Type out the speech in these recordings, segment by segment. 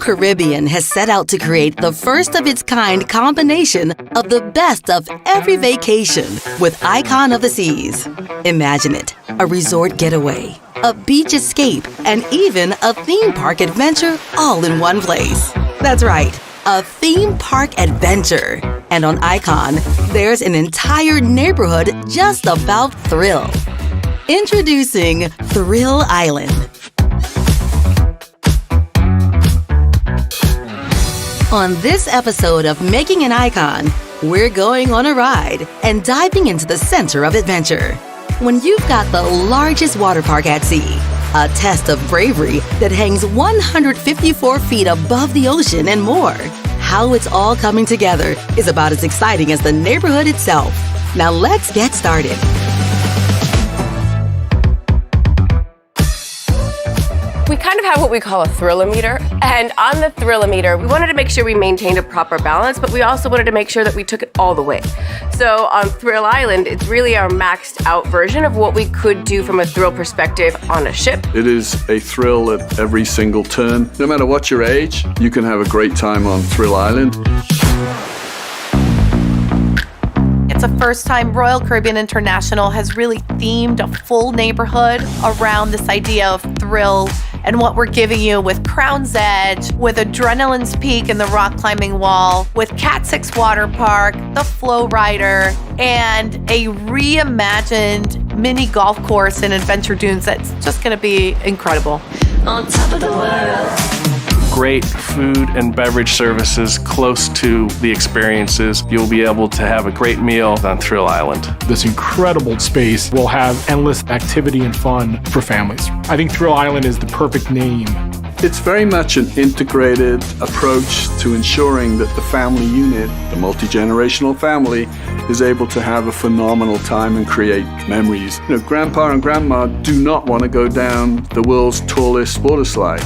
Caribbean has set out to create the first of its kind combination of the best of every vacation with Icon of the Seas. Imagine it, a resort getaway, a beach escape, and even a theme park adventure all in one place. That's right, a theme park adventure. And on Icon, there's an entire neighborhood just about thrill. Introducing Thrill Island. On this episode of Making an Icon, we're going on a ride and diving into the center of adventure. When you've got the largest water park at sea, a test of bravery that hangs 154 feet above the ocean and more, how it's all coming together is about as exciting as the neighborhood itself. Now let's get started. We kind of have what we call a thrill-o-meter, and on the thrill-o-meter, we wanted to make sure we maintained a proper balance, but we also wanted to make sure that we took it all the way. So on Thrill Island, it's really our maxed out version of what we could do from a thrill perspective on a ship. It is a thrill at every single turn. No matter what your age, you can have a great time on Thrill Island. It's the first time Royal Caribbean International has really themed a full neighborhood around this idea of thrill and what we're giving you with Crown's Edge, with Adrenaline's Peak and the rock climbing wall, with Cat 6 Water Park, the Flow Rider, and a reimagined mini golf course in Adventure Dunes that's just going to be incredible. On top of the world. Great food and beverage services close to the experiences. You'll be able to have a great meal on Thrill Island. This incredible space will have endless activity and fun for families. I think Thrill Island is the perfect name. It's very much an integrated approach to ensuring that the family unit, the multi-generational family, is able to have a phenomenal time and create memories. You know, Grandpa and Grandma do not want to go down the world's tallest water slide,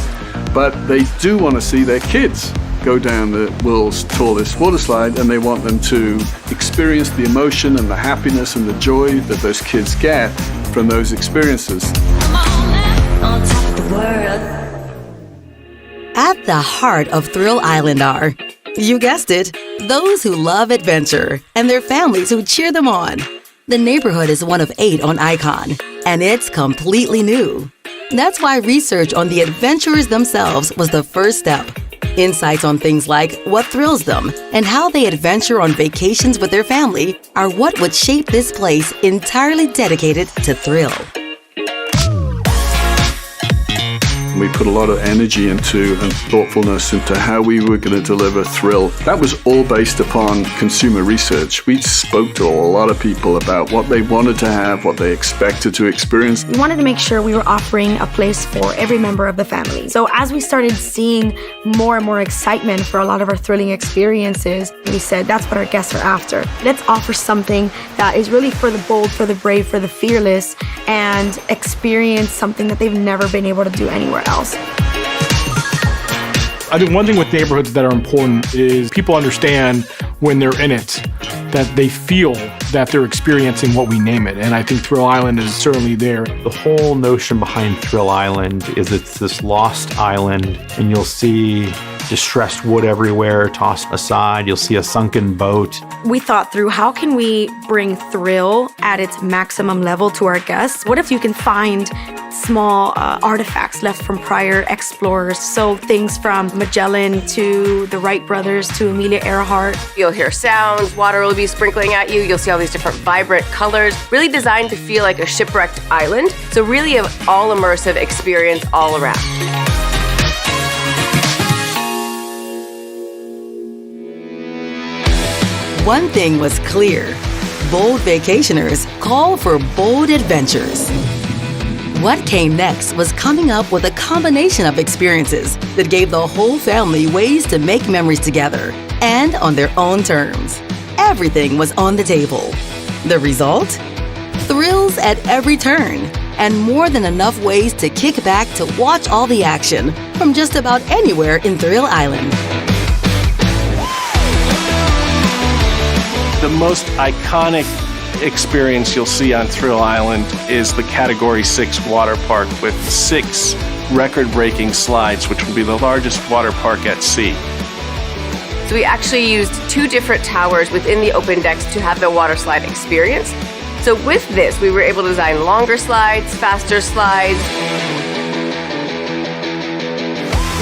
but they do want to see their kids go down the world's tallest water slide, and they want them to experience the emotion and the happiness and the joy that those kids get from those experiences. On top of the world. At the heart of Thrill Island are, you guessed it, those who love adventure and their families who cheer them on. The neighborhood is one of 8 on Icon, and it's completely new. That's why research on the adventurers themselves was the first step. Insights on things like what thrills them and how they adventure on vacations with their family are what would shape this place entirely dedicated to thrill. We put a lot of energy into and thoughtfulness into how we were going to deliver thrill. That was all based upon consumer research. We spoke to a lot of people about what they wanted to have, what they expected to experience. We wanted to make sure we were offering a place for every member of the family. So as we started seeing more and more excitement for a lot of our thrilling experiences, we said that's what our guests are after. Let's offer something that is really for the bold, for the brave, for the fearless, and experience something that they've never been able to do anywhere else. I think one thing with neighborhoods that are important is people understand when they're in it, that they feel that they're experiencing what we name it. And I think Thrill Island is certainly there. The whole notion behind Thrill Island is it's this lost island, and you'll see distressed wood everywhere, tossed aside. You'll see a sunken boat. We thought through how can we bring thrill at its maximum level to our guests? What if you can find small artifacts left from prior explorers? So things from Magellan to the Wright brothers to Amelia Earhart. You'll hear sounds, water will be sprinkling at you, you'll see all these different vibrant colors, really designed to feel like a shipwrecked island. So really an all-immersive experience all around. One thing was clear. Bold vacationers call for bold adventures. What came next was coming up with a combination of experiences that gave the whole family ways to make memories together and on their own terms. Everything was on the table. The result? Thrills at every turn and more than enough ways to kick back to watch all the action from just about anywhere in Thrill Island. The most iconic experience you'll see on Thrill Island is the Category 6 water park with 6 record-breaking slides, which will be the largest water park at sea. So we actually used 2 different towers within the open decks to have the water slide experience. So with this, we were able to design longer slides, faster slides.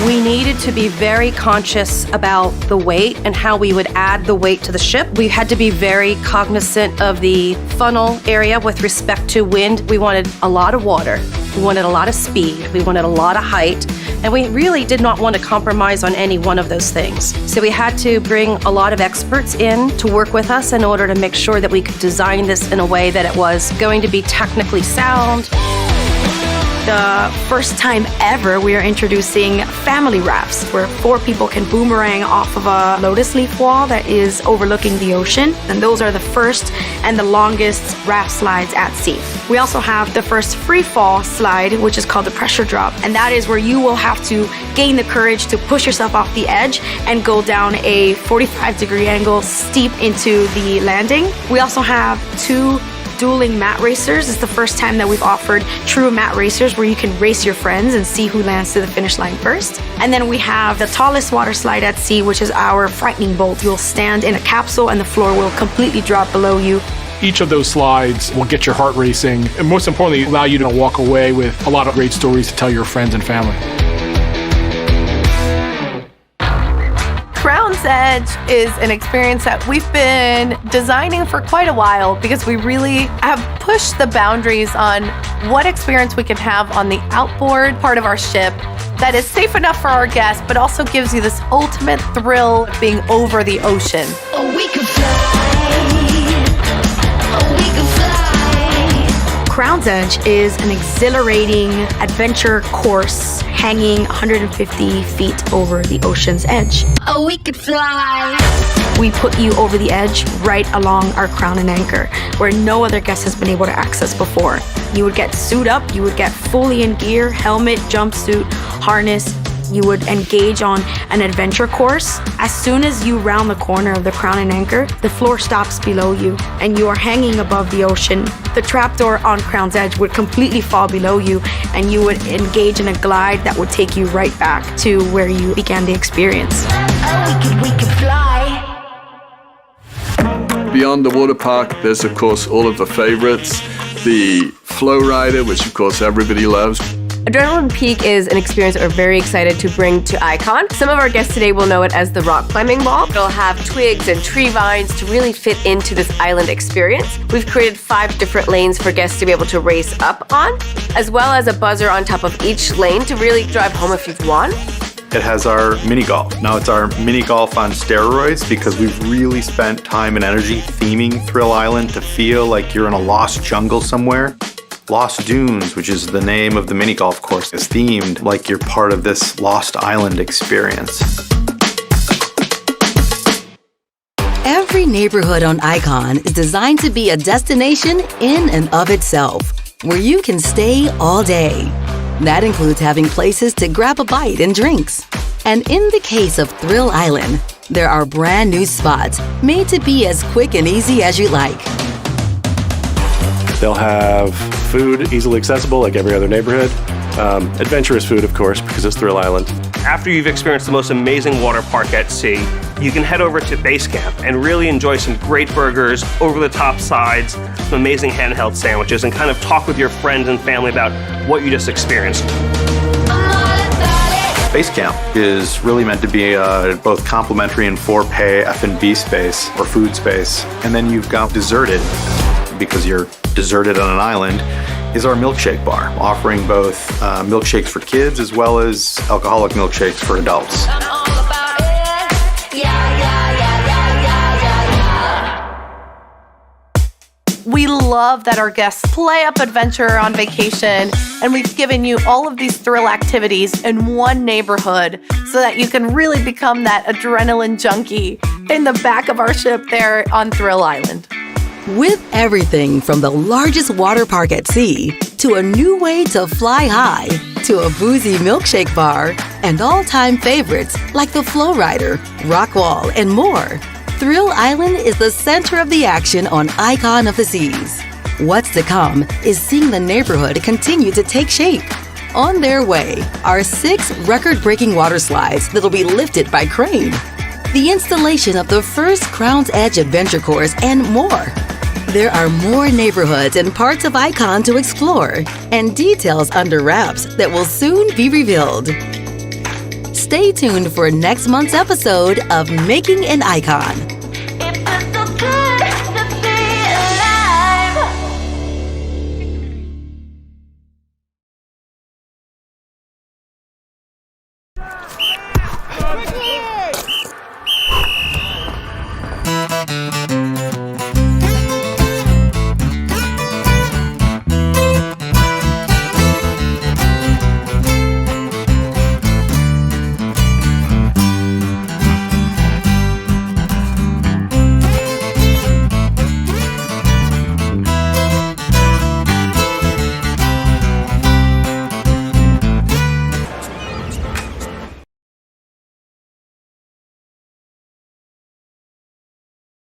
We needed to be very conscious about the weight and how we would add the weight to the ship. We had to be very cognizant of the funnel area with respect to wind. We wanted a lot of water. We wanted a lot of speed. We wanted a lot of height. And we really did not want to compromise on any one of those things. So we had to bring a lot of experts in to work with us in order to make sure that we could design this in a way that it was going to be technically sound. The first time ever, we are introducing family rafts where 4 people can boomerang off of a lotus leaf wall that is overlooking the ocean. And those are the first and the longest raft slides at sea. We also have the first free fall slide, which is called the pressure drop. And that is where you will have to gain the courage to push yourself off the edge and go down a 45-degree angle steep into the landing. We also have 2 dueling mat racers. It's the first time that we've offered true mat racers where you can race your friends and see who lands to the finish line first. And then we have the tallest water slide at sea, which is our frightening bolt. You'll stand in a capsule and the floor will completely drop below you. Each of those slides will get your heart racing and most importantly, allow you to walk away with a lot of great stories to tell your friends and family. Crown's Edge is an experience that we've been designing for quite a while because we really have pushed the boundaries on what experience we can have on the outboard part of our ship that is safe enough for our guests, but also gives you this ultimate thrill of being over the ocean. Oh, we can fly. Oh, we can fly. Crown's Edge is an exhilarating adventure course hanging 150 feet over the ocean's edge. Oh, we could fly. We put you over the edge right along our crown and anchor, where no other guest has been able to access before. You would get suit up, you would get fully in gear, helmet, jumpsuit, harness. You would engage on an adventure course. As soon as you round the corner of the crown and anchor, the floor stops below you and you are hanging above the ocean. The trapdoor on Crown's Edge would completely fall below you and you would engage in a glide that would take you right back to where you began the experience. Oh, we could fly. Beyond the water park, there's of course all of the favorites. The Flow Rider, which of course everybody loves. Adrenaline Peak is an experience that we're very excited to bring to Icon. Some of our guests today will know it as the rock climbing wall. It'll have twigs and tree vines to really fit into this island experience. We've created 5 different lanes for guests to be able to race up on, as well as a buzzer on top of each lane to really drive home if you've won. It has our mini golf. Now it's our mini golf on steroids because we've really spent time and energy theming Thrill Island to feel like you're in a lost jungle somewhere. Lost Dunes, which is the name of the mini golf course, is themed like you're part of this Lost Island experience. Every neighborhood on Icon is designed to be a destination in and of itself, where you can stay all day. That includes having places to grab a bite and drinks. And in the case of Thrill Island, there are brand new spots made to be as quick and easy as you like. They'll have food easily accessible like every other neighborhood. Adventurous food, of course, because it's Thrill Island. After you've experienced the most amazing water park at sea, you can head over to Base Camp and really enjoy some great burgers, over-the-top sides, some amazing handheld sandwiches, and kind of talk with your friends and family about what you just experienced. Base Camp is really meant to be both complimentary and for-pay F&B space or food space. And then you've got Deserted, because you're deserted on an island, is our milkshake bar, offering both milkshakes for kids as well as alcoholic milkshakes for adults. We love that our guests play up adventure on vacation, and we've given you all of these thrill activities in one neighborhood so that you can really become that adrenaline junkie in the back of our ship there on Thrill Island. With everything from the largest water park at sea, to a new way to fly high, to a boozy milkshake bar, and all-time favorites like the Flow Rider, Rock Wall, and more, Thrill Island is the center of the action on Icon of the Seas. What's to come is seeing the neighborhood continue to take shape. On their way are 6 record-breaking water slides that'll be lifted by crane, the installation of the first Crown's Edge adventure course, and more. There are more neighborhoods and parts of Icon to explore, and details under wraps that will soon be revealed. Stay tuned for next month's episode of Making an Icon.